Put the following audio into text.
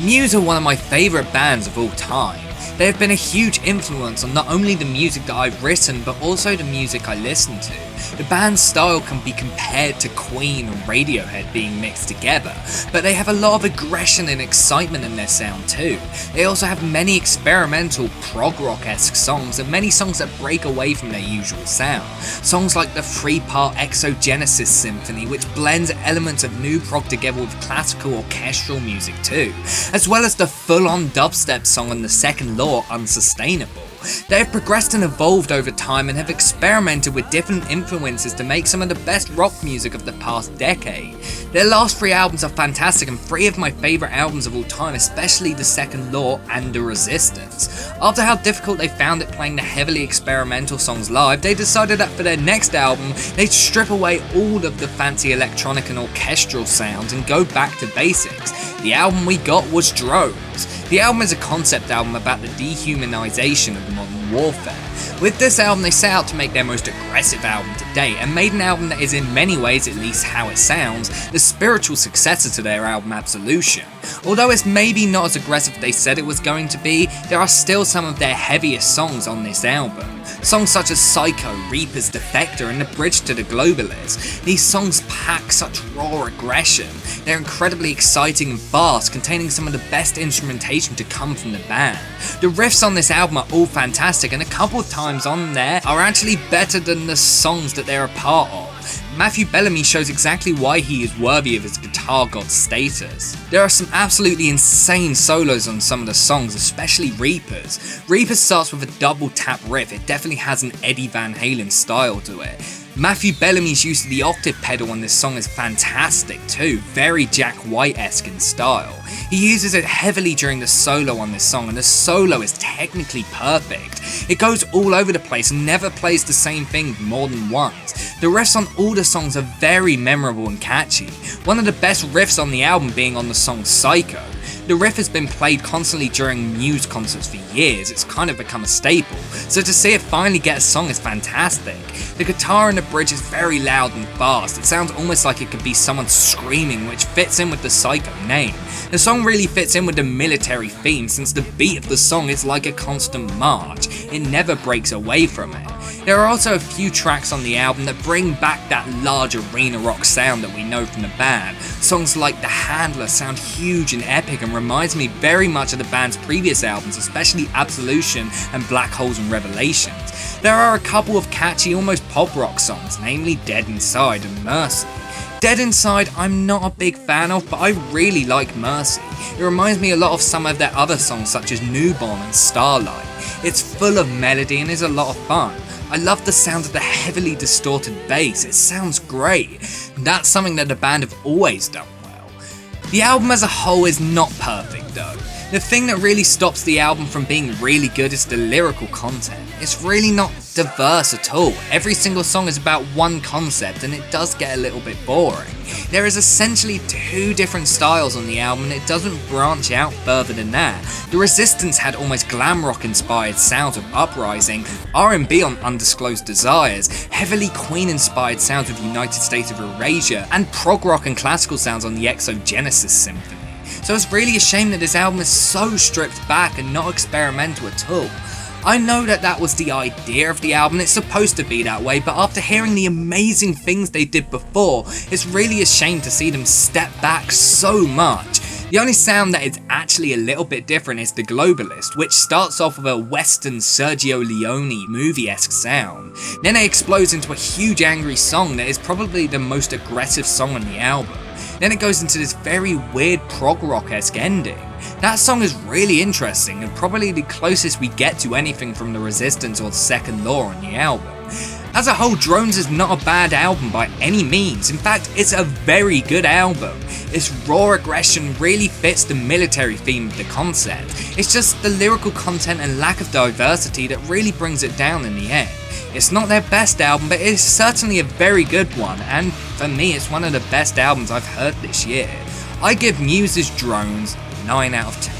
Muse are one of my favourite bands of all time. They have been a huge influence on not only the music that I've written, but also the music I listen to. The band's style can be compared to Queen and Radiohead being mixed together, but they have a lot of aggression and excitement in their sound too. They also have many experimental prog rock-esque songs and many songs that break away from their usual sound. Songs like the 3-part Exogenesis Symphony, which blends elements of new prog together with classical orchestral music too, as well as the full-on dubstep song on the second law, Unsustainable. They have progressed and evolved over time and have experimented with different influences to make some of the best rock music of the past decade. Their last 3 albums are fantastic and 3 of my favourite albums of all time, especially The Second Law and The Resistance. After how difficult they found it playing the heavily experimental songs live, they decided that for their next album, they'd strip away all of the fancy electronic and orchestral sounds and go back to basics. The album we got was Drones. The album is a concept album about the dehumanization of modern warfare. With this album, they set out to make their most aggressive album to date, and made an album that is in many ways, at least how it sounds, the spiritual successor to their album Absolution. Although it's maybe not as aggressive as they said it was going to be, there are still some of their heaviest songs on this album. Songs such as Psycho, Reaper's Defector, and The Bridge to the Globalist. These songs pack such raw aggression. They're incredibly exciting and fast, containing some of the best instrumentation to come from the band. The riffs on this album are all fantastic, and a couple of times on there are actually better than the songs that they're a part of. Matthew Bellamy shows exactly why he is worthy of his guitar god status. There are some absolutely insane solos on some of the songs, especially Reaper's. Reaper's starts with a double tap riff. It definitely has an Eddie Van Halen style to it. Matthew Bellamy's use of the octave pedal on this song is fantastic too, very Jack White-esque in style. He uses it heavily during the solo on this song, and the solo is technically perfect. It goes all over the place and never plays the same thing more than once. The riffs on all the songs are very memorable and catchy, one of the best riffs on the album being on the song Psycho. The riff has been played constantly during Muse concerts for years, it's kind of become a staple, so to see it finally get a song is fantastic. The guitar in the bridge is very loud and fast, it sounds almost like it could be someone screaming, which fits in with the Psycho name. The song really fits in with the military theme since the beat of the song is like a constant march, it never breaks away from it. There are also a few tracks on the album that bring back that large arena rock sound that we know from the band. Songs like The Handler sound huge and epic and reminds me very much of the band's previous albums, especially Absolution and Black Holes and Revelations. There are a couple of catchy, almost pop rock songs, namely Dead Inside and Mercy. Dead Inside I'm not a big fan of, but I really like Mercy. It reminds me a lot of some of their other songs such as Newborn and Starlight. It's full of melody and is a lot of fun. I love the sound of the heavily distorted bass, it sounds great. That's something that the band have always done well. The album as a whole is not perfect though. The thing that really stops the album from being really good is the lyrical content. It's really not diverse at all. Every single song is about one concept and it does get a little bit boring. There is essentially 2 different styles on the album and it doesn't branch out further than that. The Resistance had almost glam rock inspired sounds of Uprising, R&B on Undisclosed Desires, heavily Queen inspired sounds of United States of Erasure, and prog rock and classical sounds on the Exogenesis Symphony. So it's really a shame that this album is so stripped back and not experimental at all. I know that was the idea of the album, it's supposed to be that way, but after hearing the amazing things they did before, it's really a shame to see them step back so much. The only sound that is actually a little bit different is The Globalist, which starts off with a western Sergio Leone movie-esque sound. Then it explodes into a huge angry song that is probably the most aggressive song on the album. Then it goes into this very weird prog rock-esque ending. That song is really interesting and probably the closest we get to anything from The Resistance or The Second Law on the album. As a whole, Drones is not a bad album by any means, in fact it's a very good album. Its raw aggression really fits the military theme of the concept, it's just the lyrical content and lack of diversity that really brings it down in the end. It's not their best album, but it's certainly a very good one, and for me it's one of the best albums I've heard this year. I give Muse's Drones 9 out of 10.